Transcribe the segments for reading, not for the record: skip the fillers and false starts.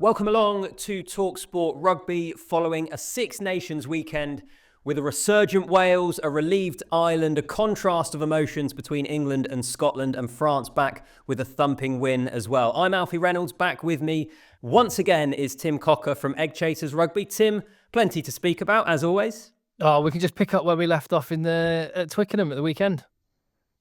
Welcome along to talkSPORT Rugby following a Six Nations weekend with a resurgent Wales, a relieved Ireland, a contrast of emotions between England and Scotland, and France back with a thumping win as well. I'm Alfie Reynolds. Back with me once again is Tim Cocker from Egg Chasers Rugby. Tim, plenty to speak about as always. Oh, we can just pick up where we left off at Twickenham at the weekend.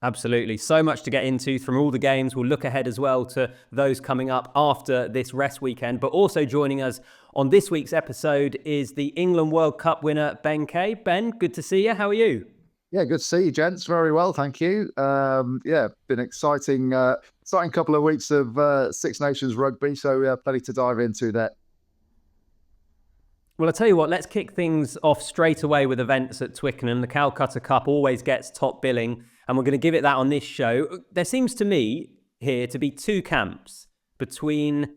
Absolutely. So much to get into from all the games. We'll look ahead as well to those coming up after this rest weekend. But also joining us on this week's episode is the England World Cup winner, Ben Kay. Ben, good to see you. How are you? Yeah, good to see you, gents. Very well, thank you. Been exciting couple of weeks of Six Nations rugby, so plenty to dive into there. Well, I'll tell you what, let's kick things off straight away with events at Twickenham. The Calcutta Cup always gets top billing, and we're going to give it that on this show. There seems to me here to be two camps between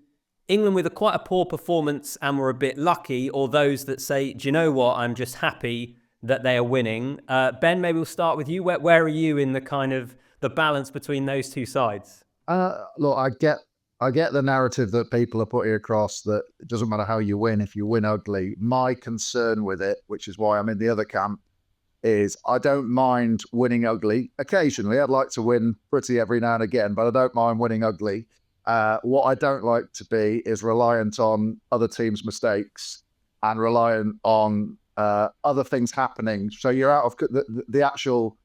England with quite a poor performance and we're a bit lucky, or those that say, do you know what, I'm just happy that they are winning. Ben, maybe we'll start with you. Where are you in the kind of the balance between those two sides? Look, I get the narrative that people are putting across that it doesn't matter how you win if you win ugly. My concern with it, which is why I'm in the other camp, is I don't mind winning ugly. Occasionally, I'd like to win pretty every now and again, but I don't mind winning ugly. What I don't like to be is reliant on other teams' mistakes and reliant on other things happening. So you're out of the actual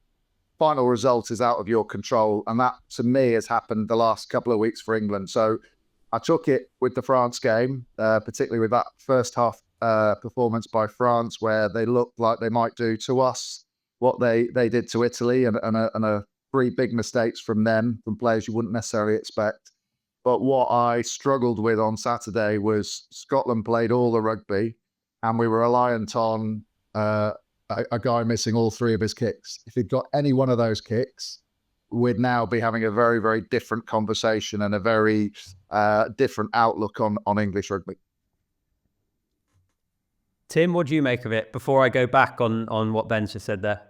final result is out of your control. And that, to me, has happened the last couple of weeks for England. So I took it with the France game, particularly with that first half performance by France, where they looked like they might do to us what they did to Italy, and three big mistakes from them, from players you wouldn't necessarily expect. But what I struggled with on Saturday was Scotland played all the rugby, and we were reliant on a guy missing all three of his kicks. If he'd got any one of those kicks, we'd now be having a very, very different conversation and a very different outlook on English rugby. Tim, what do you make of it before I go back on what Ben just said there?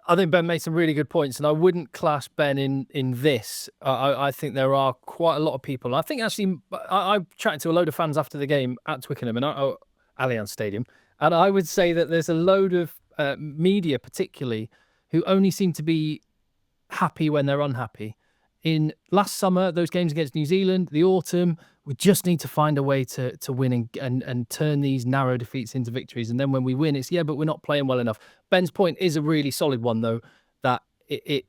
I think Ben made some really good points, and I wouldn't class Ben in this. I think there are quite a lot of people. I think actually, I chatted to a load of fans after the game at Twickenham and Allianz Stadium, and I would say that there's a load of media particularly who only seem to be happy when they're unhappy. In last summer, those games against New Zealand, the autumn, we just need to find a way to win and turn these narrow defeats into victories. And then when we win, it's, yeah, but we're not playing well enough. Ben's point is a really solid one, though, that it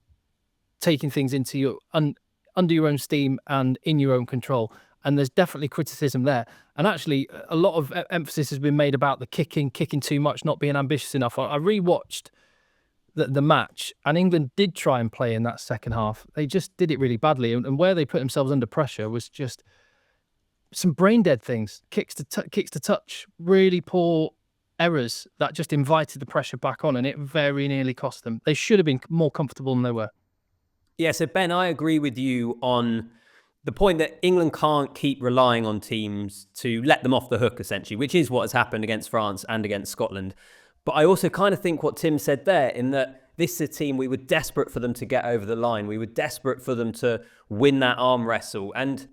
taking things into under your own steam and in your own control. And there's definitely criticism there. And actually, a lot of emphasis has been made about the kicking too much, not being ambitious enough. I rewatched the match, and England did try and play in that second half. They just did it really badly. And where they put themselves under pressure was just some brain dead things, kicks to touch, really poor errors that just invited the pressure back on, and it very nearly cost them. They should have been more comfortable than they were. Yeah, so Ben, I agree with you on the point that England can't keep relying on teams to let them off the hook, essentially, which is what has happened against France and against Scotland. But I also kind of think what Tim said there, in that this is a team we were desperate for them to get over the line. We were desperate for them to win that arm wrestle. And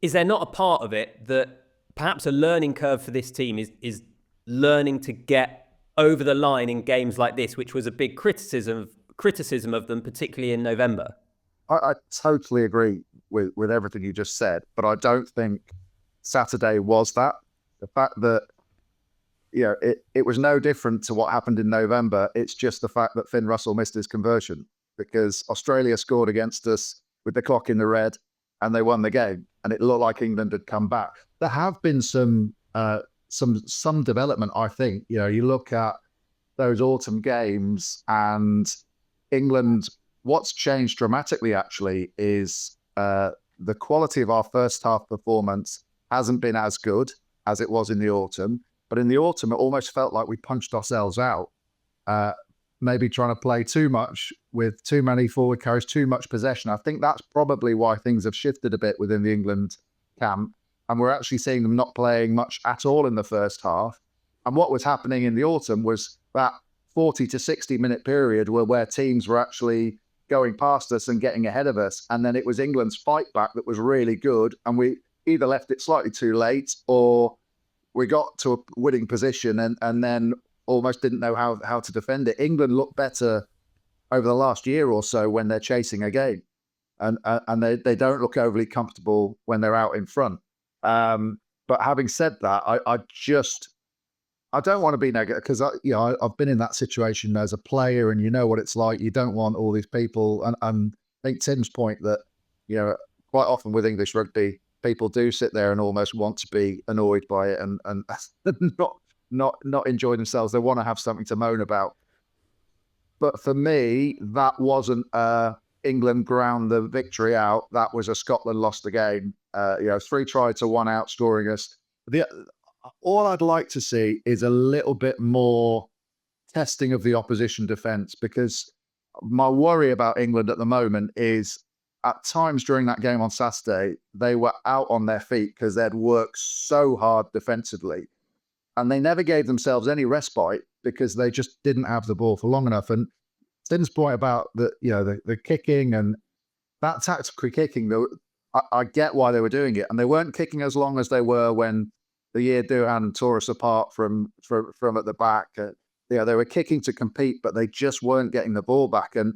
is there not a part of it that perhaps a learning curve for this team is learning to get over the line in games like this, which was a big criticism of them, particularly in November? I totally agree with everything you just said, but I don't think Saturday was that. The fact that, it was no different to what happened in November. It's just the fact that Finn Russell missed his conversion, because Australia scored against us with the clock in the red and they won the game, and it looked like England had come back. There have been some development, I think. You look at those autumn games, and England, what's changed dramatically actually is the quality of our first half performance hasn't been as good as it was in the autumn. But in the autumn, it almost felt like we punched ourselves out, maybe trying to play too much with too many forward carries, too much possession. I think that's probably why things have shifted a bit within the England camp. And we're actually seeing them not playing much at all in the first half. And what was happening in the autumn was that 40 to 60 minute period where teams were actually going past us and getting ahead of us. And then it was England's fight back that was really good. And either left it slightly too late, or we got to a winning position and then almost didn't know how to defend it. England looked better over the last year or so when they're chasing a game, and they don't look overly comfortable when they're out in front. But having said that, I don't want to be negative, because I've been in that situation as a player, and you know what it's like. You don't want all these people, and I think Tim's point that quite often with English rugby, people do sit there and almost want to be annoyed by it and not enjoy themselves. They want to have something to moan about. But for me, that wasn't England ground the victory out. That was a Scotland lost the game. 3 tries to 1 out, scoring us. All I'd like to see is a little bit more testing of the opposition defence, because my worry about England at the moment is at times during that game on Saturday, they were out on their feet because they'd worked so hard defensively, and they never gave themselves any respite because they just didn't have the ball for long enough. And Tim's point about the kicking and that tactical kicking, I get why they were doing it, and they weren't kicking as long as they were when the year Duhan tore us apart from at the back. They were kicking to compete, but they just weren't getting the ball back. And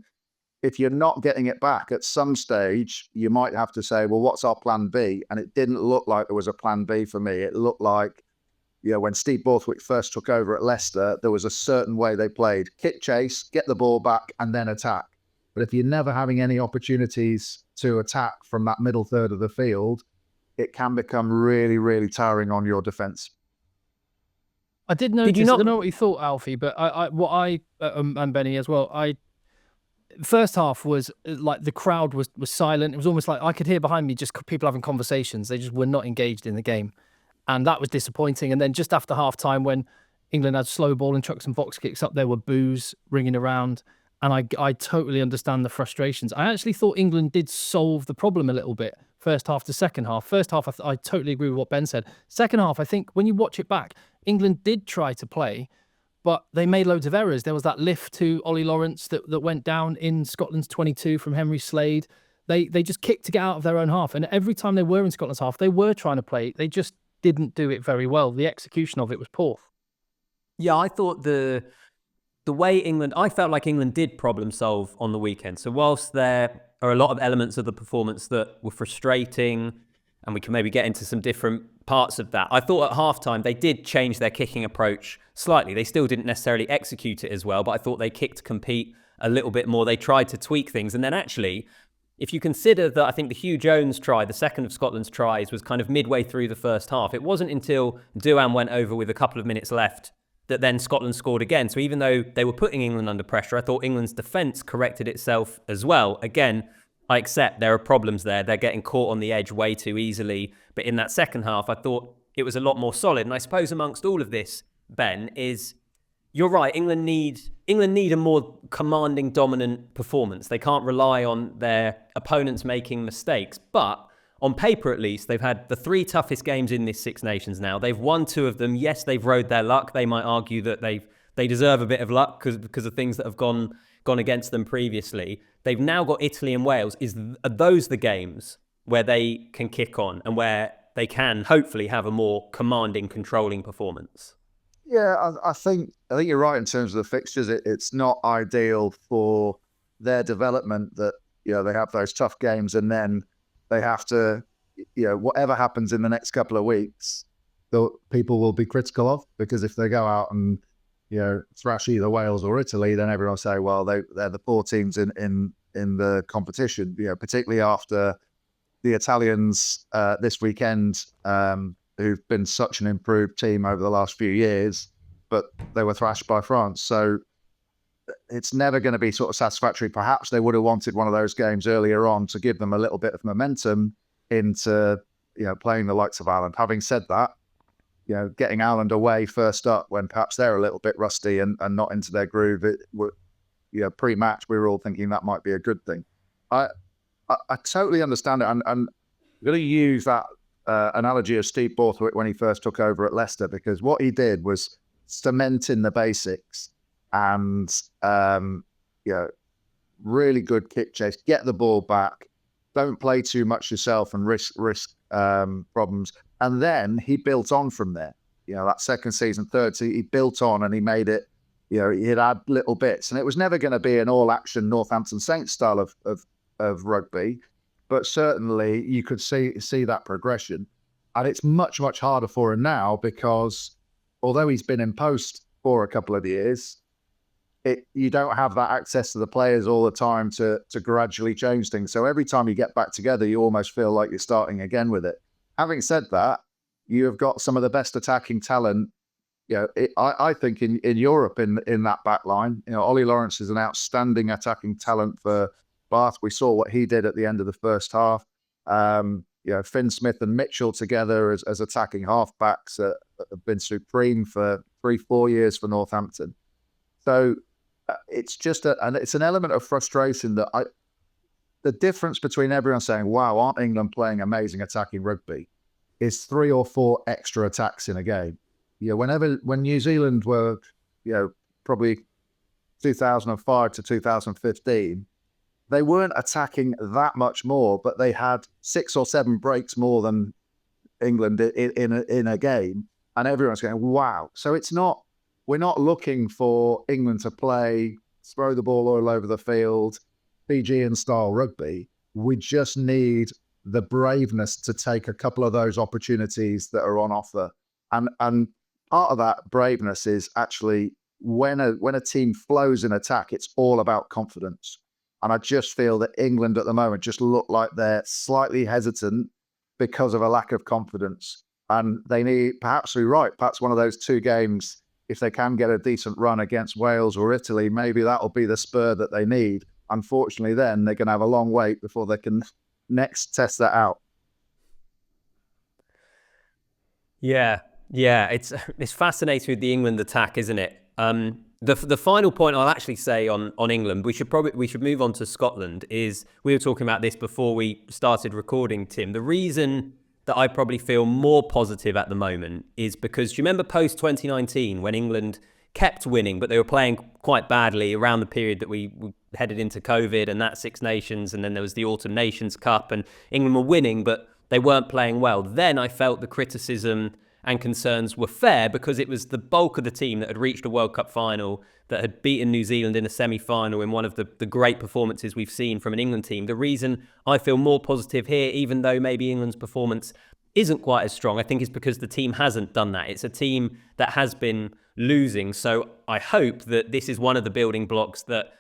if you're not getting it back at some stage, you might have to say, well, what's our plan B? And it didn't look like there was a plan B for me. It looked like, when Steve Borthwick first took over at Leicester, there was a certain way they played. Kick chase, get the ball back, and then attack. But if you're never having any opportunities to attack from that middle third of the field, it can become really, really tiring on your defence. I did notice, I don't know what you thought, Alfie, but and Benny as well, first half was like the crowd was silent. It was almost like I could hear behind me just people having conversations. They just were not engaged in the game. And that was disappointing. And then just after half time, when England had slow ball and chucked some box kicks up, there were boos ringing around. And I totally understand the frustrations. I actually thought England did solve the problem a little bit, first half to second half. First half, I totally agree with what Ben said. Second half, I think when you watch it back, England did try to play, but they made loads of errors. There was that lift to Ollie Lawrence that went down in Scotland's 22 from Henry Slade. They just kicked to get out of their own half. And every time they were in Scotland's half, they were trying to play. They just didn't do it very well. The execution of it was poor. Yeah, I thought the way I felt like England did problem solve on the weekend. So whilst there are a lot of elements of the performance that were frustrating, and we can maybe get into some different parts of that, I thought at halftime they did change their kicking approach slightly. They still didn't necessarily execute it as well, but I thought they kicked to compete a little bit more. They tried to tweak things. And then actually, if you consider that I think the Hugh Jones try, the second of Scotland's tries, was kind of midway through the first half, it wasn't until Duhan went over with a couple of minutes left that then Scotland scored again. So even though they were putting England under pressure, I thought England's defence corrected itself as well. Again, I accept there are problems there. They're getting caught on the edge way too easily. But in that second half, I thought it was a lot more solid. And I suppose amongst all of this, Ben, is you're right. England need a more commanding, dominant performance. They can't rely on their opponents making mistakes. But on paper, at least, they've had the 3 toughest games in this Six Nations now. They've won 2 of them. Yes, they've rode their luck. They might argue that they deserve a bit of luck because of things that have gone against them previously. They've now got Italy and Wales. Are those the games where they can kick on and where they can hopefully have a more commanding, controlling performance? Yeah, I think you're right in terms of the fixtures. It's not ideal for their development that they have those tough games and then they have to, whatever happens in the next couple of weeks, people will be critical of, because if they go out and thrash either Wales or Italy, then everyone will say, well, they're the 4 teams in the competition. Particularly after the Italians this weekend, who've been such an improved team over the last few years, but they were thrashed by France. So it's never going to be sort of satisfactory. Perhaps they would have wanted one of those games earlier on to give them a little bit of momentum into playing the likes of Ireland. Having said that, getting Ireland away first up when perhaps they're a little bit rusty and not into their groove, pre-match we were all thinking that might be a good thing. I totally understand it, and I'm going to use that analogy of Steve Borthwick when he first took over at Leicester, because what he did was cement in the basics and really good kick chase, get the ball back, don't play too much yourself and risk problems. And then he built on from there. That second season, third season, he built on and he made it, he'd add little bits. And it was never going to be an all-action Northampton Saints style of rugby, but certainly you could see that progression. And it's much, much harder for him now because although he's been in post for a couple of years, you don't have that access to the players all the time to gradually change things. So every time you get back together, you almost feel like you're starting again with it. Having said that, you have got some of the best attacking talent, I think in Europe in that back line. Ollie Lawrence is an outstanding attacking talent for Bath. We saw what he did at the end of the first half. Finn Smith and Mitchell together as attacking halfbacks have been supreme for 3-4 years for Northampton. So it's just it's an element of frustration that the difference between everyone saying, wow, aren't England playing amazing attacking rugby, is 3 or 4 extra attacks in a game. When New Zealand were, probably 2005 to 2015, they weren't attacking that much more, but they had 6 or 7 breaks more than England in a game, and everyone's going, wow. So we're not looking for England to play, throw the ball all over the field, Fijian style rugby. We just need the braveness to take a couple of those opportunities that are on offer. And part of that braveness is actually when a team flows in attack, it's all about confidence. And I just feel that England at the moment just look like they're slightly hesitant because of a lack of confidence. And they need, perhaps one of those 2 games, if they can get a decent run against Wales or Italy, maybe that'll be the spur that they need. Unfortunately, then they're going to have a long wait before they can next test that out. Yeah. It's fascinating with the England attack, isn't it? The final point I'll actually say on England, we should move on to Scotland, is we were talking about this before we started recording, Tim. The reason that I probably feel more positive at the moment is because, do you remember post 2019 when England kept winning, but they were playing quite badly around the period that we headed into COVID and that Six Nations, and then there was the Autumn Nations Cup, and England were winning, but they weren't playing well. Then I felt the criticism and concerns were fair because it was the bulk of the team that had reached a World Cup final, that had beaten New Zealand in a semi-final in one of the great performances we've seen from an England team. The reason I feel more positive here, even though maybe England's performance isn't quite as strong, I think is because the team hasn't done that. It's a team that has been losing. So I hope that this is one of the building blocks that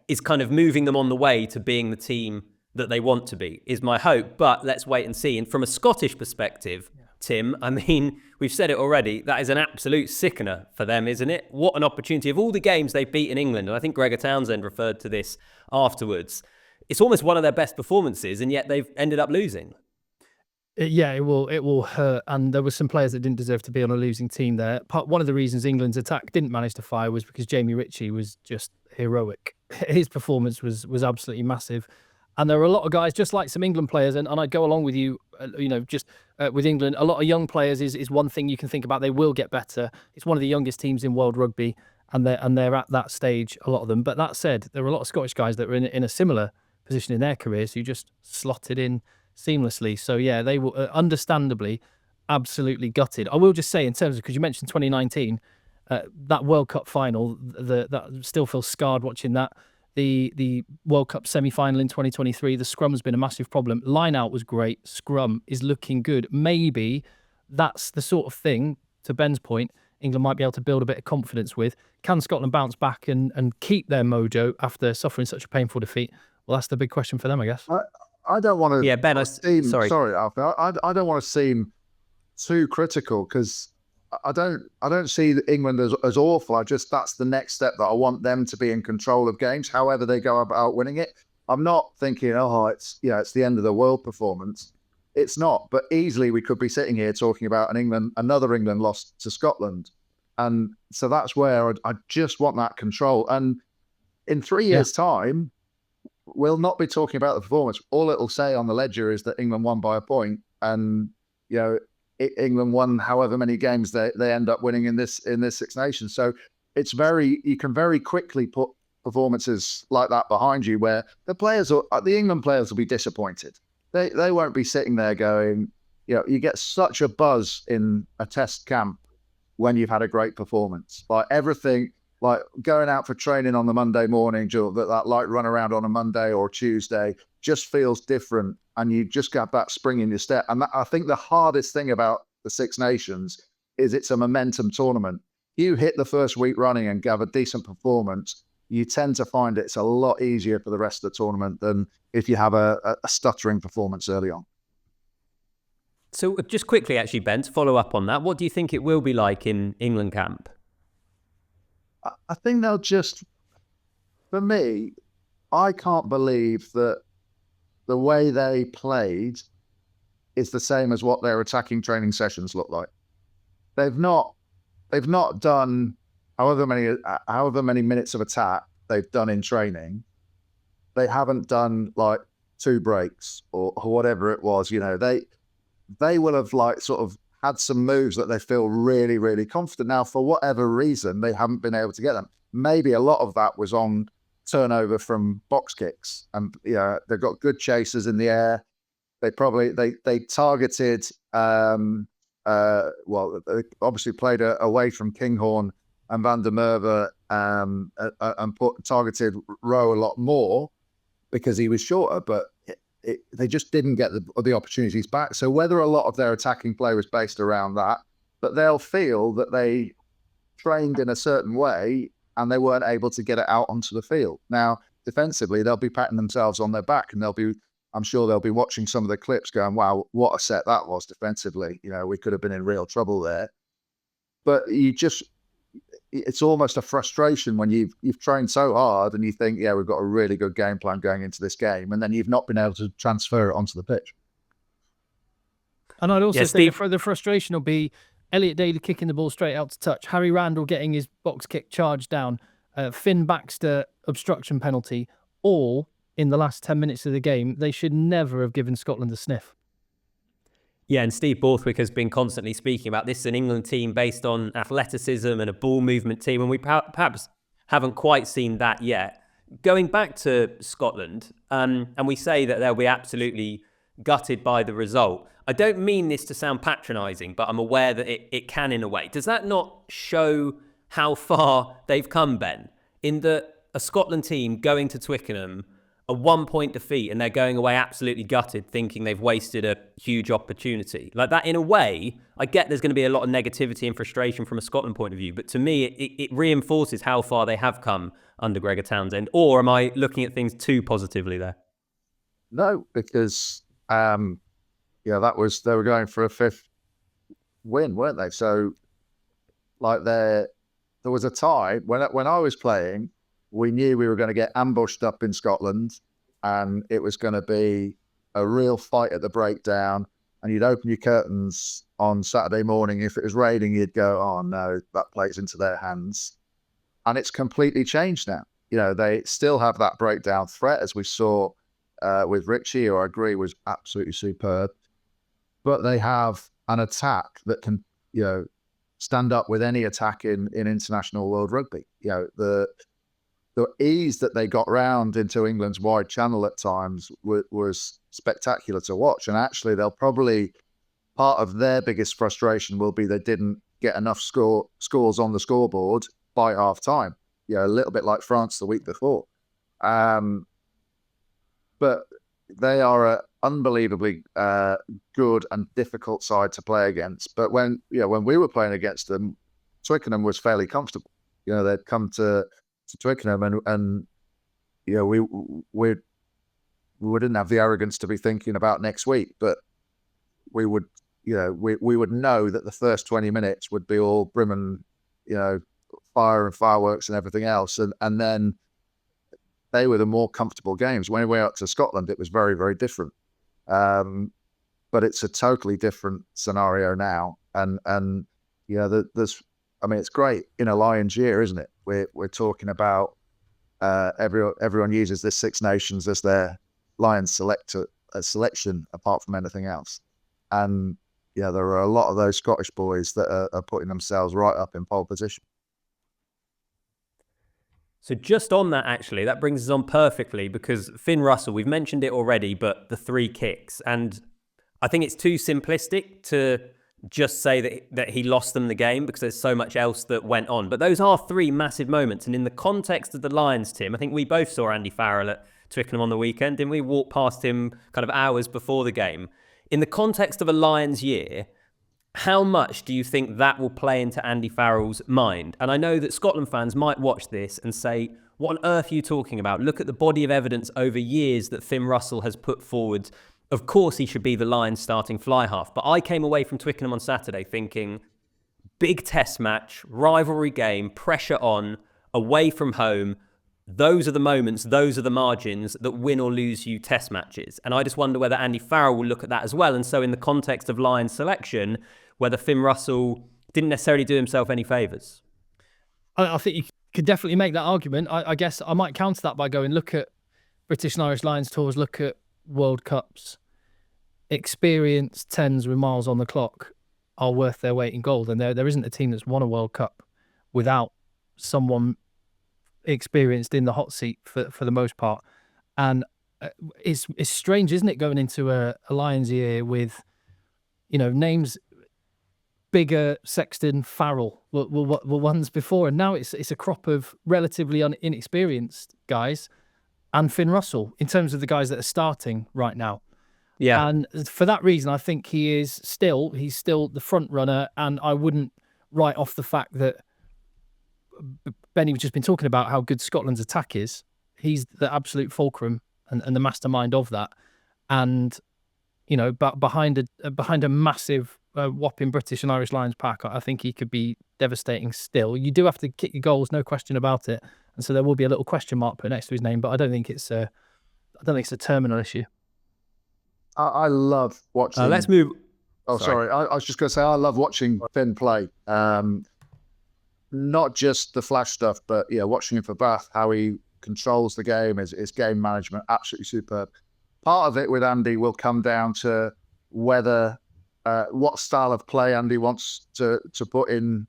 is kind of moving them on the way to being the team that they want to be, is my hope. But let's wait and see. And from a Scottish perspective, Tim, I mean, we've said it already, that is an absolute sickener for them, isn't it? What an opportunity. Of all the games they've beaten England, and I think Gregor Townsend referred to this afterwards, it's almost one of their best performances, and yet they've ended up losing. Yeah, it will hurt. And there were some players that didn't deserve to be on a losing team there. One of the reasons England's attack didn't manage to fire was because Jamie Ritchie was just heroic. His performance was absolutely massive. And there are a lot of guys, just like some England players, and I'd go along with you, with England, a lot of young players is one thing you can think about. They will get better. It's one of the youngest teams in world rugby, and they're at that stage, a lot of them. But that said, there are a lot of Scottish guys that were in a similar position in their careers who just slotted in seamlessly. So yeah, they will understandably absolutely gutted. I will just say, in terms of, because you mentioned 2019, that World Cup final, that still feels scarred watching that. The World Cup semi-final in 2023, the scrum's been a massive problem. Line out was great. Scrum is looking good. Maybe that's the sort of thing, to Ben's point, England might be able to build a bit of confidence with. Can Scotland bounce back and keep their mojo after suffering such a painful defeat? Well, that's the big question for them, I guess. I don't want to. Yeah, Ben, sorry, Alfie. I don't want to seem too critical because I don't see England as awful. That's the next step that I want them to be in control of games, however they go about winning it. I'm not thinking, it's the end of the world performance. It's not, but easily we could be sitting here talking about another England loss to Scotland. And so that's where I just want that control. And in 3 years' time, we'll not be talking about the performance. All it'll say on the ledger is that England won by a point, and England won however many games they end up winning in this Six Nations. So you can very quickly put performances like that behind you where the England players will be disappointed. they won't be sitting there going, you get such a buzz in a test camp when you've had a great performance. Like everything, like going out for training on the Monday morning, that light run around on a Monday or Tuesday just feels different. And you just got that spring in your step. And I think the hardest thing about the Six Nations is it's a momentum tournament. You hit the first week running and have a decent performance, you tend to find it's a lot easier for the rest of the tournament than if you have a stuttering performance early on. So just quickly, actually, Ben, to follow up on that, what do you think it will be like in England camp? I think they'll just, for me, I can't believe that the way they played is the same as what their attacking training sessions look like. They've not done however many minutes of attack they've done in training. They haven't done like 2 breaks or whatever it was. They will have like sort of had some moves that they feel really, really confident. Now, for whatever reason, they haven't been able to get them. Maybe a lot of that was on turnover from box kicks, and they've got good chasers in the air. They targeted. They obviously played away from Kinghorn and Van der Merwe, and targeted Rowe a lot more because he was shorter, but they just didn't get the opportunities back. So whether a lot of their attacking play was based around that, but they'll feel that they trained in a certain way and they weren't able to get it out onto the field. Now, defensively, they'll be patting themselves on their back, and I'm sure they'll be watching some of the clips going, wow, what a set that was defensively. We could have been in real trouble there. But it's almost a frustration when you've trained so hard and you think, we've got a really good game plan going into this game, and then you've not been able to transfer it onto the pitch. And I'd also say the frustration will be Elliot Daly kicking the ball straight out to touch, Harry Randall getting his box kick charged down, Finn Baxter obstruction penalty, all in the last 10 minutes of the game. They should never have given Scotland a sniff. Yeah, and Steve Borthwick has been constantly speaking about this is an England team based on athleticism and a ball movement team, and we perhaps haven't quite seen that yet. Going back to Scotland, and we say that they'll be absolutely gutted by the result. I don't mean this to sound patronising, but I'm aware that it can in a way. Does that not show how far they've come, Ben? In that a Scotland team going to Twickenham, a 1-point defeat, and they're going away absolutely gutted, thinking they've wasted a huge opportunity. Like that, in a way, I get there's going to be a lot of negativity and frustration from a Scotland point of view, but to me, it reinforces how far they have come under Gregor Townsend. Or am I looking at things too positively there? No, because they were going for a 5th win, weren't they? So, like there was a tie when I was playing. We knew we were going to get ambushed up in Scotland, and it was going to be a real fight at the breakdown. And you'd open your curtains on Saturday morning. If it was raining, you'd go, oh no, that plays into their hands. And it's completely changed now. They still have that breakdown threat, as we saw with Richie, who I agree was absolutely superb. But they have an attack that can, stand up with any attack in international world rugby. The ease that they got round into England's wide channel at times was spectacular to watch. And actually, part of their biggest frustration will be they didn't get enough scores on the scoreboard by half time. A little bit like France the week before. But they are an unbelievably good and difficult side to play against. But when we were playing against them, Twickenham was fairly comfortable. They'd come to Twickenham, and we wouldn't have the arrogance to be thinking about next week, but we would know that the first 20 minutes would be all brim and fire and fireworks and everything else, and then they were the more comfortable games. When we went up to Scotland, it was very, very different, but it's a totally different scenario now, and it's great in a Lions year, isn't it? We're talking about everyone uses this Six Nations as their Lions selection apart from anything else, and there are a lot of those Scottish boys that are putting themselves right up in pole position. So just on that, actually, that brings us on perfectly, because Finn Russell, we've mentioned it already, but the 3 kicks. And I think it's too simplistic to just say that he lost them the game, because there's so much else that went on. But those are 3 massive moments. And in the context of the Lions, Tim, I think we both saw Andy Farrell at Twickenham on the weekend, didn't we? Walk past him kind of hours before the game. In the context of a Lions year, how much do you think that will play into Andy Farrell's mind? And I know that Scotland fans might watch this and say, what on earth are you talking about? Look at the body of evidence over years that Finn Russell has put forward. Of course he should be the Lions starting fly half. But I came away from Twickenham on Saturday thinking, big test match, rivalry game, pressure on, away from home. Those are the moments, those are the margins that win or lose you test matches. And I just wonder whether Andy Farrell will look at that as well. And so in the context of Lions selection, whether Finn Russell didn't necessarily do himself any favours. I think you could definitely make that argument. I guess I might counter that by going, look at British and Irish Lions tours, look at World Cups. Experienced 10s with miles on the clock are worth their weight in gold. And there isn't a team that's won a World Cup without someone experienced in the hot seat for the most part. And it's strange, isn't it, going into a Lions year with, names bigger, Sexton, Farrell were ones before, and now it's a crop of relatively inexperienced guys and Finn Russell in terms of the guys that are starting right now. Yeah. And for that reason, I think he's still the front runner, and I wouldn't write off the fact that Benny was just been talking about how good Scotland's attack is. He's the absolute fulcrum and the mastermind of that. And, but behind a massive, whopping British and Irish Lions pack, I think he could be devastating still. You do have to kick your goals, no question about it. And so there will be a little question mark put next to his name, but I don't think it's a terminal issue. I love watching. Let's move. Oh, sorry. I was just going to say, I love watching Finn play. Not just the flash stuff, but watching him for Bath, how he controls the game, his game management, absolutely superb. Part of it with Andy will come down to whether what style of play Andy wants to put in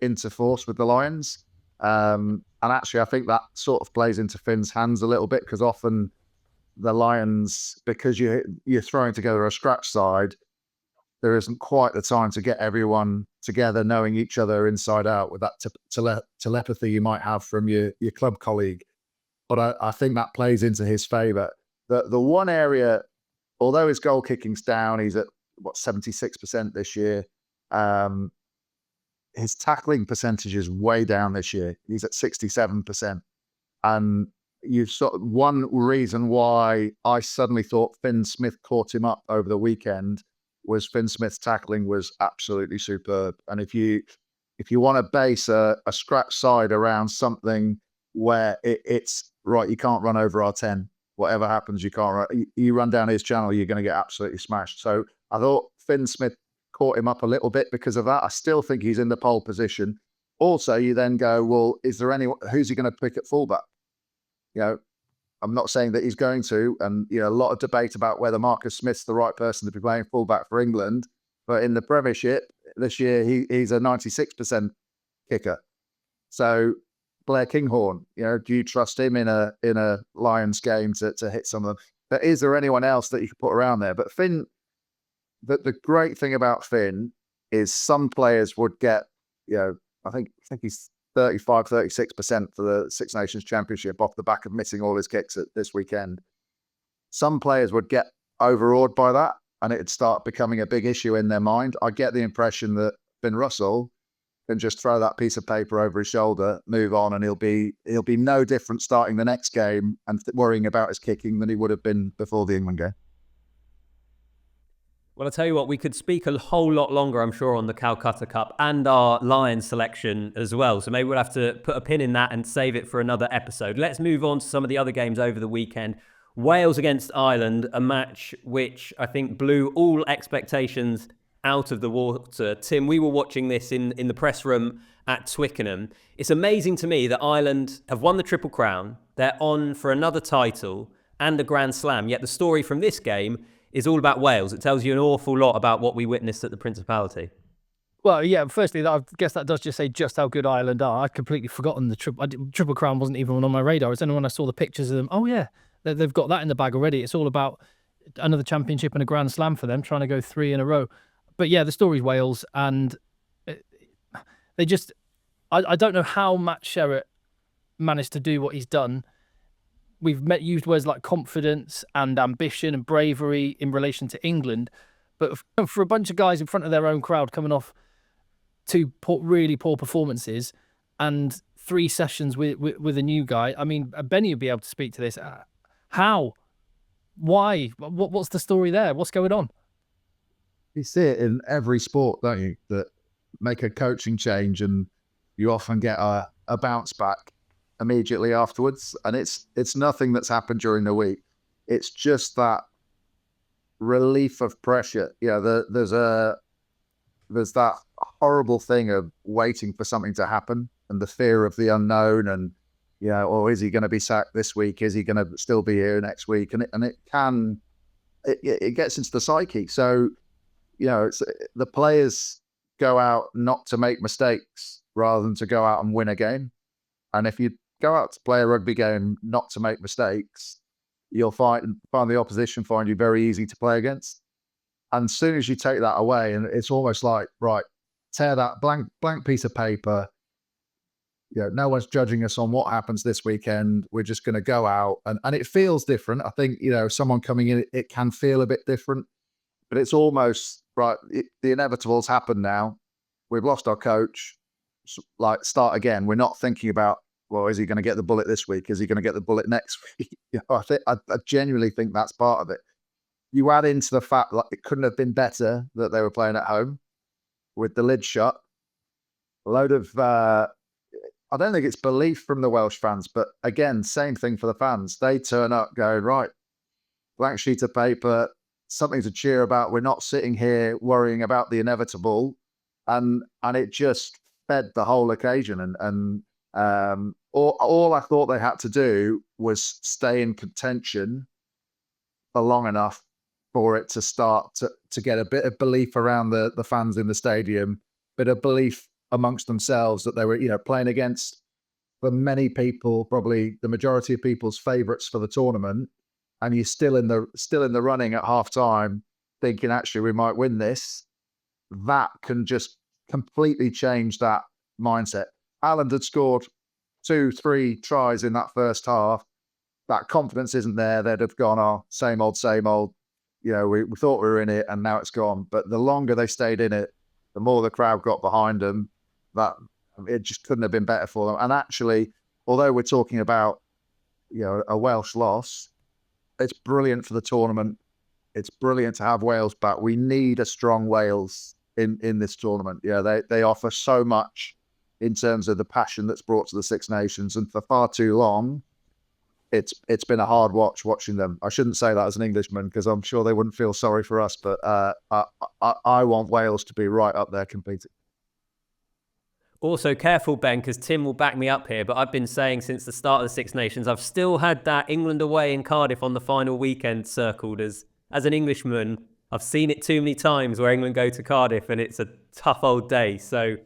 into force with the Lions. And actually, I think that sort of plays into Finn's hands a little bit, because often the Lions, because you're throwing together a scratch side, there isn't quite the time to get everyone together, knowing each other inside out with that telepathy you might have from your club colleague. But I think that plays into his favour. The one area, although his goal kicking's down, he's at 76% this year. His tackling percentage is way down this year. He's at 67%. And one reason why I suddenly thought Finn Smith caught him up over the weekend was Finn Smith's tackling was absolutely superb. And if you want to base a scratch side around something where it's right, you can't run over our 10. Whatever happens, you can't run. You run down his channel, you're going to get absolutely smashed. So I thought Finn Smith caught him up a little bit because of that. I still think he's in the pole position. Also, you then go, well, who's he going to pick at fullback? I'm not saying that he's going to, and a lot of debate about whether Marcus Smith's the right person to be playing fullback for England. But in the Premiership this year, he's a 96% kicker. So Blair Kinghorn, do you trust him in a Lions game to hit some of them? But is there anyone else that you could put around there? But Finn, the great thing about Finn is some players would get, I think he's 35, 36% for the Six Nations Championship off the back of missing all his kicks this weekend. Some players would get overawed by that, and it'd start becoming a big issue in their mind. I get the impression that Finn Russell can just throw that piece of paper over his shoulder, move on, and he'll be no different starting the next game and worrying about his kicking than he would have been before the England game. Well, I'll tell you what, we could speak a whole lot longer, I'm sure, on the Calcutta Cup and our Lions selection as well. So maybe we'll have to put a pin in that and save it for another episode. Let's move on to some of the other games over the weekend. Wales against Ireland, a match which I think blew all expectations out of the water. Tim, we were watching this in the press room at Twickenham. It's amazing to me that Ireland have won the Triple Crown. They're on for another title and a Grand Slam. Yet the story from this game is all about Wales. It tells you an awful lot about what we witnessed at the Principality. Well, yeah. Firstly, I guess that does just say just how good Ireland are. I'd completely forgotten the Triple Crown wasn't even on my radar. It's only when I saw the pictures of them. Oh yeah, they've got that in the bag already. It's all about another championship and a Grand Slam for them, trying to go 3 in a row. But yeah, the story's Wales, and they just. I don't know how Matt Sherratt managed to do what he's done. We've used words like confidence and ambition and bravery in relation to England, but for a bunch of guys in front of their own crowd coming off 2 really poor performances and 3 sessions with a new guy. I mean, Benny would be able to speak to this. How? Why? What's the story there? What's going on? You see it in every sport, don't you? That make a coaching change and you often get a bounce back immediately afterwards. And it's nothing that's happened during the week. It's just that relief of pressure. There's that horrible thing of waiting for something to happen and the fear of the unknown, and is he going to be sacked this week? Is he going to still be here next week? And it gets into the psyche. So it's the players go out not to make mistakes rather than to go out and win a game. And if you go out to play a rugby game not to make mistakes, you'll find the opposition find you very easy to play against. And as soon as you take that away, and it's almost like, right, tear that blank piece of paper. No one's judging us on what happens this weekend. We're just going to go out, and it feels different. I think someone coming in, it can feel a bit different, but it's almost right. The inevitable's happened now. We've lost our coach. Like, start again. We're not thinking about, well, is he going to get the bullet this week? Is he going to get the bullet next week? I genuinely think that's part of it. You add into the fact that it couldn't have been better that they were playing at home with the lid shut. A load of, I don't think it's belief from the Welsh fans, but again, same thing for the fans. They turn up going, right, blank sheet of paper, something to cheer about. We're not sitting here worrying about the inevitable. And it just fed the whole occasion. And all I thought they had to do was stay in contention for long enough for it to start to get a bit of belief around the fans in the stadium, bit of belief amongst themselves that they were, playing against, for many people, probably the majority of people's favourites for the tournament, and you're still in the running at half time, thinking actually we might win this. That can just completely change that mindset. Ireland had scored 2-3 tries in that first half. That confidence isn't there. They'd have gone, oh, same old, same old. We thought we were in it, and now it's gone. But the longer they stayed in it, the more the crowd got behind them. That it just couldn't have been better for them. And actually, although we're talking about a Welsh loss, it's brilliant for the tournament. It's brilliant to have Wales back. We need a strong Wales in this tournament. They offer so much in terms of the passion that's brought to the Six Nations, and for far too long, it's been a hard watching them. I shouldn't say that as an Englishman, because I'm sure they wouldn't feel sorry for us, but I want Wales to be right up there competing. Also, careful, Ben, because Tim will back me up here, but I've been saying since the start of the Six Nations, I've still had that England away in Cardiff on the final weekend circled as an Englishman. I've seen it too many times where England go to Cardiff and it's a tough old day. So,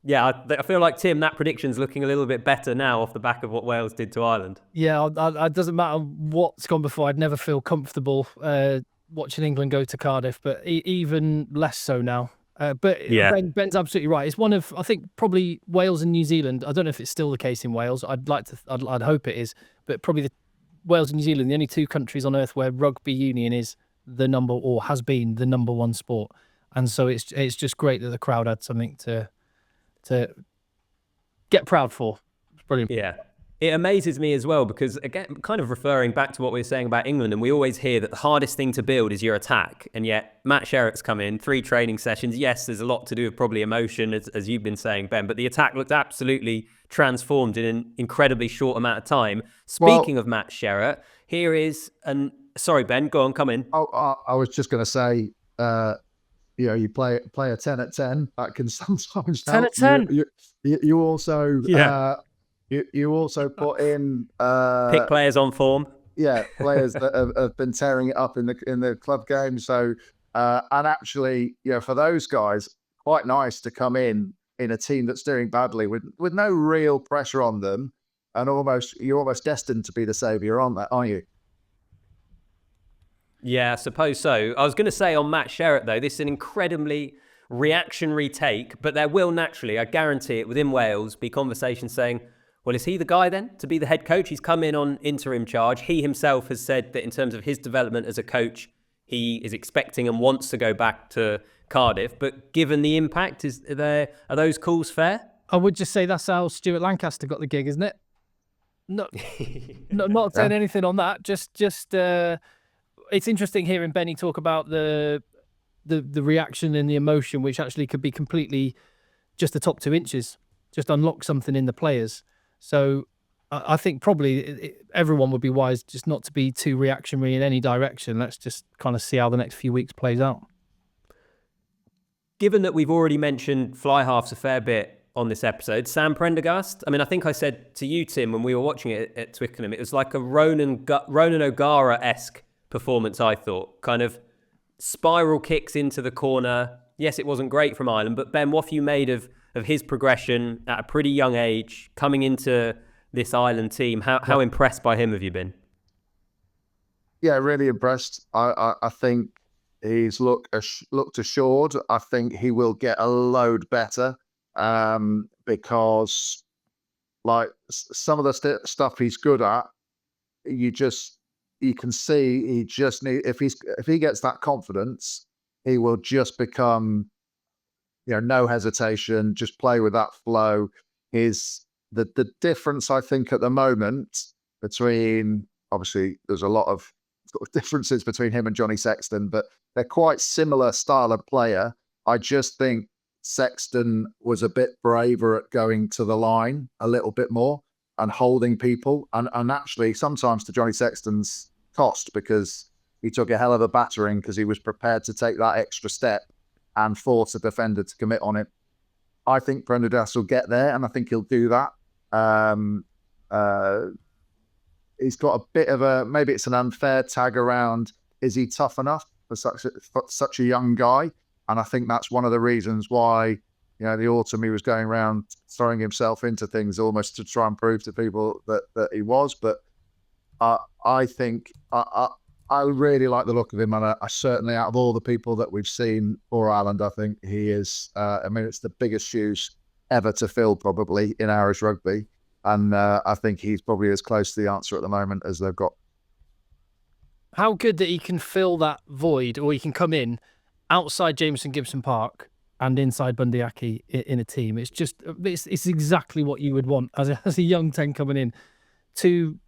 yeah, I feel like, Tim, that prediction's looking a little bit better now off the back of what Wales did to Ireland. Yeah, it doesn't matter what's gone before. I'd never feel comfortable watching England go to Cardiff, but even less so now. But yeah. Ben's absolutely right. It's one of, I think, probably Wales and New Zealand. I don't know if it's still the case in Wales. I'd hope it is, but probably Wales and New Zealand, the only 2 countries on earth where rugby union is has been the number 1 sport. And so it's just great that the crowd had something to get proud for. It's brilliant. Yeah. It amazes me as well because, again, kind of referring back to what we were saying about England, and we always hear that the hardest thing to build is your attack. And yet Matt Sherratt's come in, 3 training sessions. Yes, there's a lot to do with probably emotion, as you've been saying, Ben, but the attack looked absolutely transformed in an incredibly short amount of time. Speaking of Matt Sherratt, here is sorry, Ben, go on, come in. I was just going to say, you play a 10 at 10. That can sometimes 10 help. at 10. You also you also put in pick players on form. Yeah, players that have been tearing it up in the club game. So and actually, for those guys, quite nice to come in a team that's doing badly with no real pressure on them, and you're almost destined to be the saviour, aren't you? Yeah, I suppose so. I was going to say on Matt Sherratt, though, this is an incredibly reactionary take, but there will naturally, I guarantee it, within Wales be conversations saying, well, is he the guy then to be the head coach? He's come in on interim charge. He himself has said that in terms of his development as a coach, he is expecting and wants to go back to Cardiff. But given the impact, are those calls fair? I would just say that's how Stuart Lancaster got the gig, isn't it? No, not saying anything on that. Just it's interesting hearing Benny talk about the reaction and the emotion, which actually could be completely just the top 2 inches, just unlock something in the players. So I think probably everyone would be wise just not to be too reactionary in any direction. Let's just kind of see how the next few weeks plays out. Given that we've already mentioned fly halves a fair bit on this episode, Sam Prendergast, I mean, I think I said to you, Tim, when we were watching it at Twickenham, it was like a Ronan O'Gara-esque performance, I thought. Kind of spiral kicks into the corner. Yes, it wasn't great from Ireland, but Ben, what have you made of his progression at a pretty young age, coming into this Ireland team? How impressed by him have you been? Yeah, really impressed. I think he's looked assured. I think he will get a load better because, like, some of the stuff he's good at, you can see he just if he gets that confidence, he will just become, no hesitation, just play with that flow. Is the difference, I think, at the moment between, obviously there's a lot of sort of differences between him and Johnny Sexton, but they're quite similar style of player. I just think Sexton was a bit braver at going to the line a little bit more and holding people, and actually sometimes to Johnny Sexton's cost, because he took a hell of a battering because he was prepared to take that extra step and force a defender to commit on it. I think Prendergast will get there, and I think he'll do that. He's got a bit of maybe it's an unfair tag around, is he tough enough for such a young guy? And I think that's one of the reasons why, the autumn he was going around throwing himself into things almost to try and prove to people that he was. But I think I really like the look of him, and I certainly, out of all the people that we've seen for Ireland, I think he is. It's the biggest shoes ever to fill, probably, in Irish rugby, and I think he's probably as close to the answer at the moment as they've got. How good that he can fill that void, or he can come in outside Jameson Gibson Park and inside Bundy Aki in a team. It's exactly what you would want as a young 10 coming in to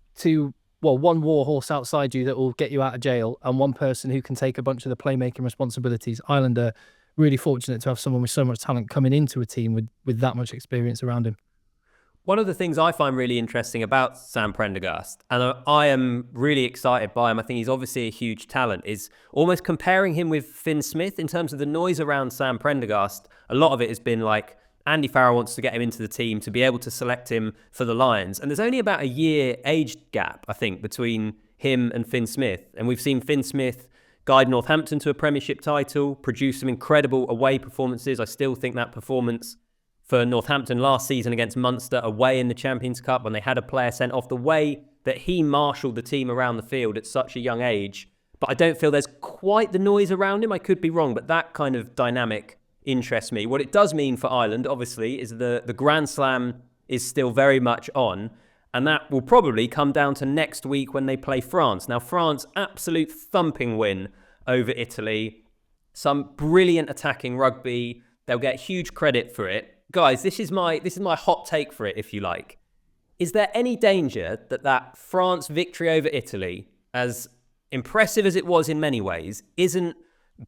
one war horse outside you that will get you out of jail, and one person who can take a bunch of the playmaking responsibilities. Ireland are really fortunate to have someone with so much talent coming into a team with that much experience around him. One of the things I find really interesting about Sam Prendergast, and I am really excited by him, I think he's obviously a huge talent, is almost comparing him with Finn Smith in terms of the noise around Sam Prendergast. A lot of it has been like, Andy Farrell wants to get him into the team to be able to select him for the Lions. And there's only about a year age gap, I think, between him and Finn Smith. And we've seen Finn Smith guide Northampton to a Premiership title, produce some incredible away performances. I still think that performance for Northampton last season against Munster away in the Champions Cup, when they had a player sent off, the way that he marshalled the team around the field at such a young age. But I don't feel there's quite the noise around him. I could be wrong, but that kind of dynamic interests me. What it does mean for Ireland, obviously, is the Grand Slam is still very much on, and that will probably come down to next week when they play France. Now, France, absolute thumping win over Italy. Some brilliant attacking rugby. They'll get huge credit for it. Guys, this is my hot take for it, if you like. Is there any danger that France victory over Italy, as impressive as it was in many ways, isn't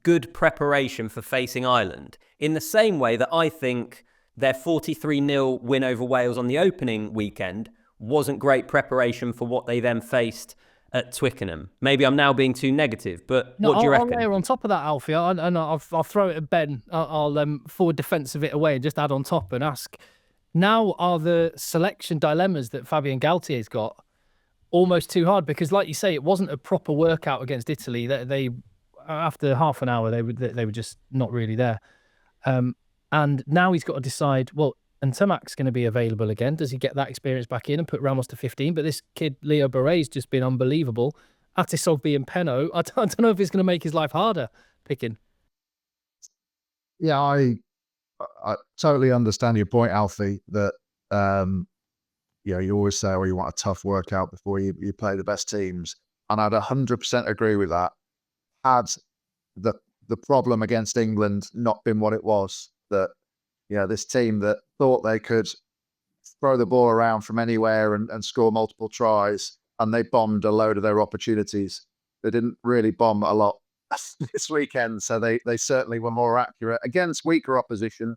good preparation for facing Ireland, in the same way that I think their 43-0 win over Wales on the opening weekend wasn't great preparation for what they then faced at Twickenham? Maybe I'm now being too negative, but what do you reckon? I'll layer on top of that, Alfie, and I'll throw it at Ben. I'll forward defence of it away and just add on top and ask, now are the selection dilemmas that Fabien Galtier's got almost too hard? Because like you say, it wasn't a proper workout against Italy. They after half an hour, they were just not really there. And now he's got to decide, well, and Tamac's going to be available again. Does he get that experience back in and put Ramos to 15? But this kid, Leo Barret's just been unbelievable. Atisogby and Penno, I don't know if it's going to make his life harder picking. Yeah, I totally understand your point, Alfie, that you always say, you want a tough workout before you play the best teams. And I'd 100% agree with that. Had the problem against England not been what it was, that this team that thought they could throw the ball around from anywhere and score multiple tries, and they bombed a load of their opportunities. They didn't really bomb a lot this weekend, so they certainly were more accurate against weaker opposition,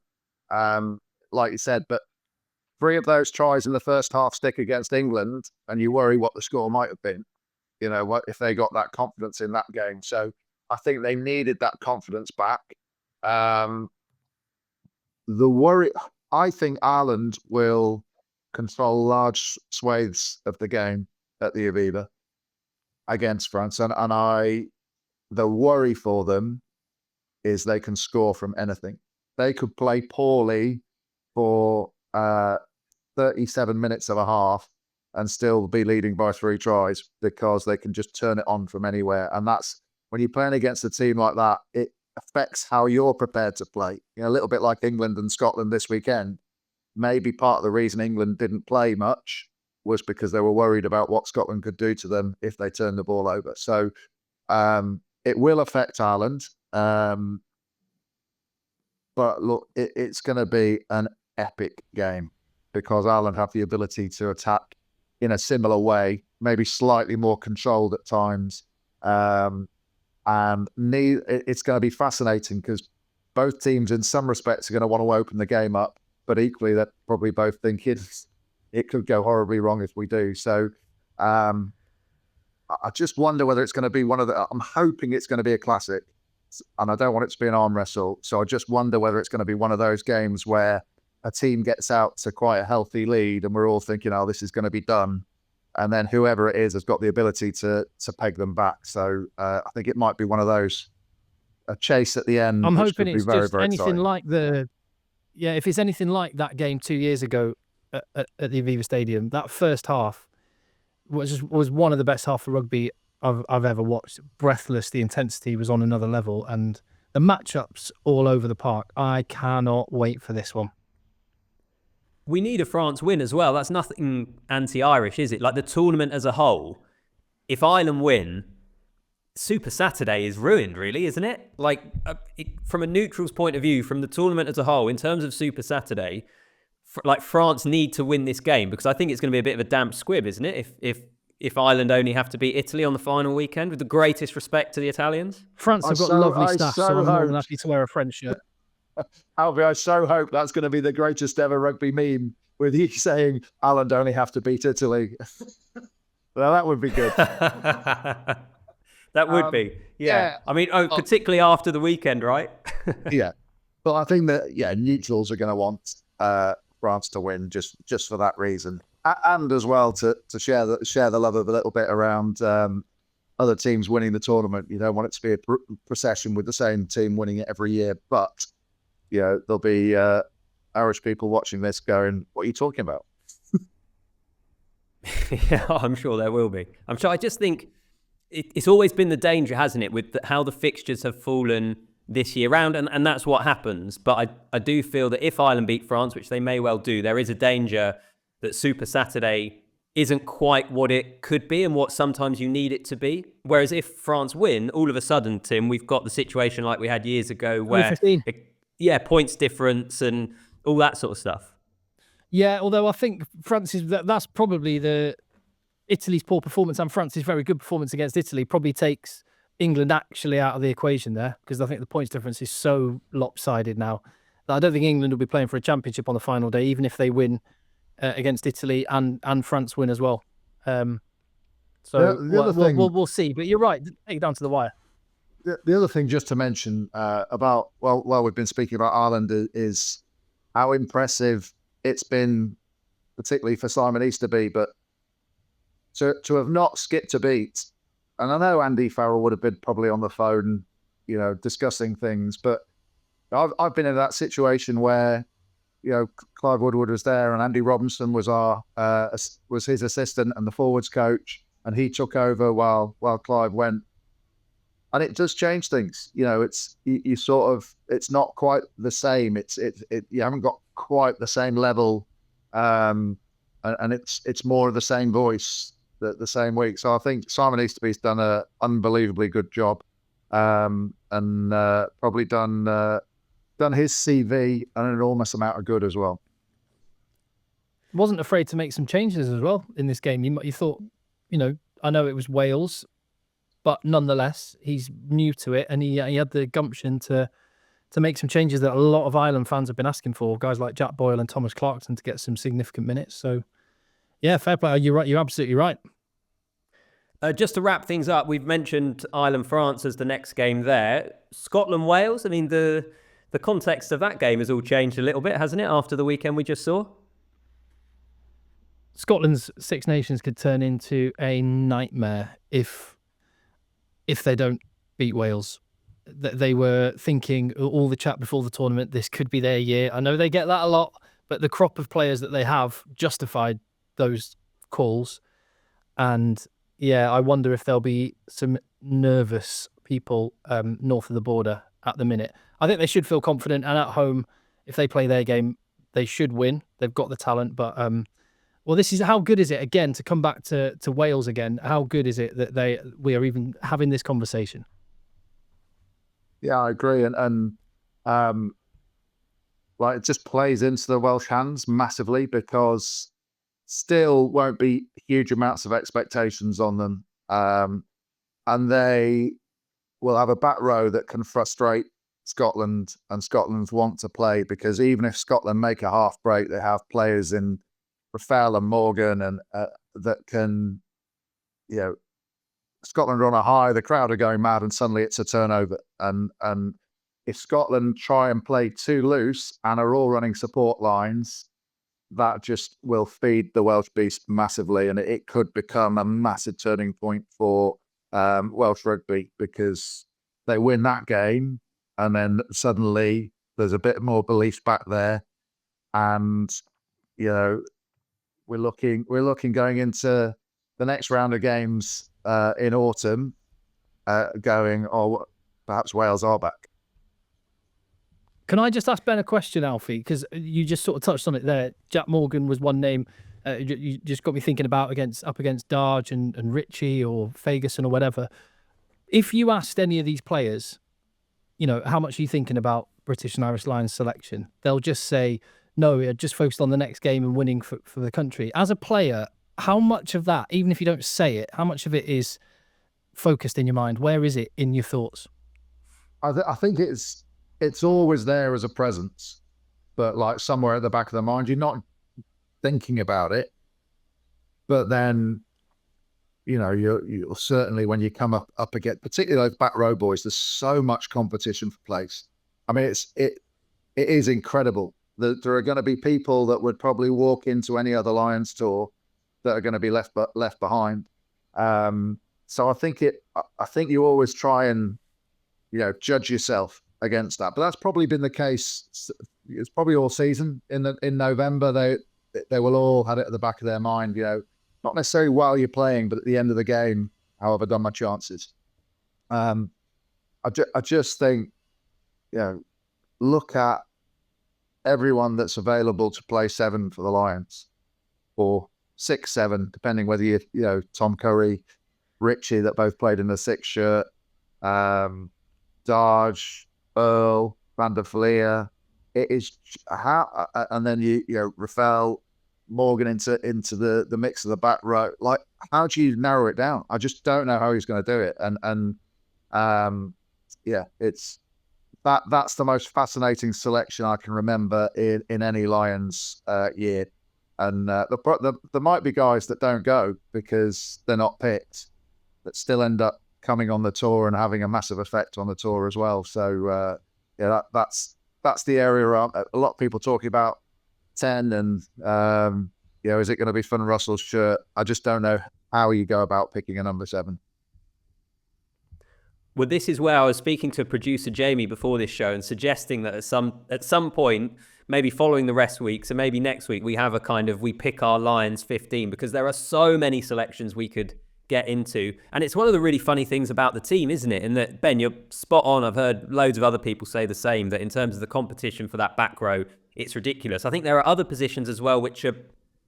like you said. But 3 of those tries in the first half stick against England, and you worry what the score might have been. What if they got that confidence in that game? So I think they needed that confidence back. The worry, I think Ireland will control large swathes of the game at the Aviva against France, and the worry for them is they can score from anything. They could play poorly for 37 minutes of a half and still be leading by 3 tries because they can just turn it on from anywhere. And that's when you're playing against a team like that, it affects how you're prepared to play. A little bit like England and Scotland this weekend. Maybe part of the reason England didn't play much was because they were worried about what Scotland could do to them if they turned the ball over. So it will affect Ireland. But look, it's going to be an epic game because Ireland have the ability to attack in a similar way, maybe slightly more controlled at times. And it's going to be fascinating because both teams in some respects are going to want to open the game up, but equally they're probably both thinking it could go horribly wrong if we do. So I just wonder whether it's going to be I'm hoping it's going to be a classic, and I don't want it to be an arm wrestle. So I just wonder whether it's going to be one of those games where a team gets out to quite a healthy lead and we're all thinking, this is going to be done. And then whoever it is has got the ability to peg them back. So I think it might be one of those, a chase at the end. I'm hoping it's very, very anything exciting. like if it's anything like that game 2 years ago at the Aviva Stadium, that first half was one of the best half of rugby I've ever watched. Breathless, the intensity was on another level, and the matchups all over the park. I cannot wait for this one. We need a France win as well. That's nothing anti-Irish, is it? Like the tournament as a whole, if Ireland win, Super Saturday is ruined, really, isn't it? Like, from a neutral's point of view, from the tournament as a whole, in terms of Super Saturday, France need to win this game because I think it's going to be a bit of a damp squib, isn't it? If Ireland only have to beat Italy on the final weekend, with the greatest respect to the Italians. France have got lovely staff, so I'm more than happy to wear a French shirt. Alfie, I so hope that's going to be the greatest ever rugby meme with you saying Ireland only have to beat Italy. Well, that would be good. That would be. Yeah. I mean, particularly after the weekend, right? Yeah. But I think that, neutrals are going to want France to win just for that reason. And as well to share the love of a little bit around other teams winning the tournament. You don't want it to be a procession with the same team winning it every year. But there'll be Irish people watching this going, what are you talking about? Yeah, I'm sure there will be. I'm sure. I just think it's always been the danger, hasn't it, with how the fixtures have fallen this year round, and that's what happens. But I do feel that if Ireland beat France, which they may well do, there is a danger that Super Saturday isn't quite what it could be and what sometimes you need it to be. Whereas if France win, all of a sudden, Tim, we've got the situation like we had years ago where... points difference and all that sort of stuff. Yeah, although I think that's probably Italy's poor performance and France's very good performance against Italy probably takes England actually out of the equation there, because I think the points difference is so lopsided now that I don't think England will be playing for a championship on the final day, even if they win against Italy and France win as well. We'll see. But you're right, take it down to the wire. The other thing just to mention about, while we've been speaking about Ireland, is how impressive it's been, particularly for Simon Easterby, but to have not skipped a beat. And I know Andy Farrell would have been probably on the phone, discussing things, but I've been in that situation where, Clive Woodward was there and Andy Robinson was was his assistant and the forwards coach, and he took over while Clive went. And it does change things. It's you sort of, it's not quite the same. You haven't got quite the same level, and it's more of the same voice the same week. So I think Simon Easterby's done an unbelievably good job, and probably done his CV an enormous amount of good as well. Wasn't afraid to make some changes as well in this game. You thought, I know it was Wales, but nonetheless, he's new to it, and he had the gumption to make some changes that a lot of Ireland fans have been asking for. Guys like Jack Boyle and Thomas Clarkson to get some significant minutes. So, yeah, fair play. You're right. You're absolutely right. Just to wrap things up, we've mentioned Ireland-France as the next game there. Scotland-Wales, I mean, the context of that game has all changed a little bit, hasn't it, after the weekend we just saw? Scotland's Six Nations could turn into a nightmare if they don't beat Wales. They were thinking all the chat before the tournament, this could be their year. I know they get that a lot, but the crop of players that they have justified those calls. And yeah, I wonder if there'll be some nervous people north of the border at the minute. I think they should feel confident, and at home, if they play their game, they should win. They've got the talent, but well, this is, how good is it, again, to come back to Wales again? How good is it that we are even having this conversation? Yeah, I agree. And it just plays into the Welsh hands massively, because still won't be huge amounts of expectations on them. And they will have a back row that can frustrate Scotland, and Scotland's want to play, because even if Scotland make a half break, they have players in Rafael and Morgan and that can, Scotland are on a high, the crowd are going mad, and suddenly it's a turnover. And if Scotland try and play too loose and are all running support lines, that just will feed the Welsh beast massively, and it could become a massive turning point for Welsh rugby, because they win that game and then suddenly there's a bit more belief back there, and we're looking going into the next round of games in autumn, perhaps Wales are back. Can I just ask Ben a question, Alfie? Because you just sort of touched on it there. Jack Morgan was one name. You just got me thinking about up against Darge and Ritchie or Ferguson or whatever. If you asked any of these players, how much are you thinking about British and Irish Lions selection? They'll just say, no, we're just focused on the next game and winning for the country. As a player, how much of that, even if you don't say it, how much of it is focused in your mind? Where is it in your thoughts? I think it's always there as a presence, but like somewhere at the back of the mind, you're not thinking about it. But then, you'll certainly, when you come up against, particularly those back row boys, there's so much competition for place. I mean, it is incredible. There are going to be people that would probably walk into any other Lions tour that are going to be left behind. So I think you always try and judge yourself against that. But that's probably been the case. It's probably all season. In November, they will all had it at the back of their mind. Not necessarily while you're playing, but at the end of the game, how have I done my chances? I just think, look at everyone that's available to play 7 for the Lions, or 6, 7, depending whether you Tom Curry, Ritchie, that both played in the 6 shirt, Darge, Earl, Van der Vlier. It is how, and then Rafael, Morgan into the mix of the back row. Like, how do you narrow it down? I just don't know how he's going to do it. It's that's the most fascinating selection I can remember in any Lions year. And there might be guys that don't go because they're not picked, that still end up coming on the tour and having a massive effect on the tour as well. So that's the area a lot of people talking about 10 and is it going to be Finn Russell's shirt? I just don't know how you go about picking a number 7. Well, this is where I was speaking to producer Jamie before this show and suggesting that at some point, maybe following the rest week, so maybe next week, we have we pick our Lions 15, because there are so many selections we could get into. And it's one of the really funny things about the team, isn't it? And that, Ben, you're spot on. I've heard loads of other people say the same, that in terms of the competition for that back row, it's ridiculous. I think there are other positions as well, which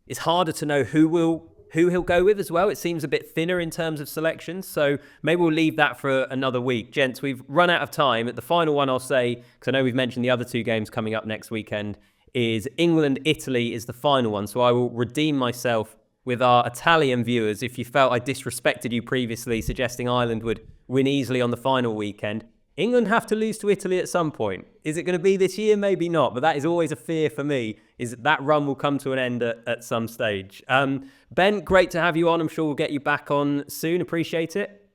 it's harder to know who he'll go with as well. It seems a bit thinner in terms of selections. So maybe we'll leave that for another week. Gents, we've run out of time. At the final one, I'll say, because I know we've mentioned the other two games coming up next weekend, is England-Italy is the final one. So I will redeem myself with our Italian viewers. If you felt I disrespected you previously, suggesting Ireland would win easily on the final weekend, England have to lose to Italy at some point. Is it going to be this year? Maybe not, but that is always a fear for me, is that run will come to an end at some stage. Ben, great to have you on. I'm sure we'll get you back on soon. Appreciate it.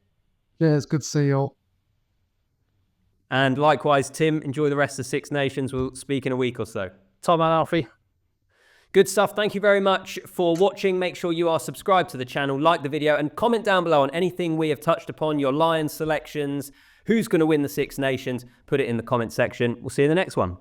Yeah, it's good to see you all. And likewise, Tim, enjoy the rest of Six Nations. We'll speak in a week or so. Tom and Alfie. Good stuff. Thank you very much for watching. Make sure you are subscribed to the channel, like the video, and comment down below on anything we have touched upon, your Lions selections, who's going to win the Six Nations. Put it in the comment section. We'll see you in the next one.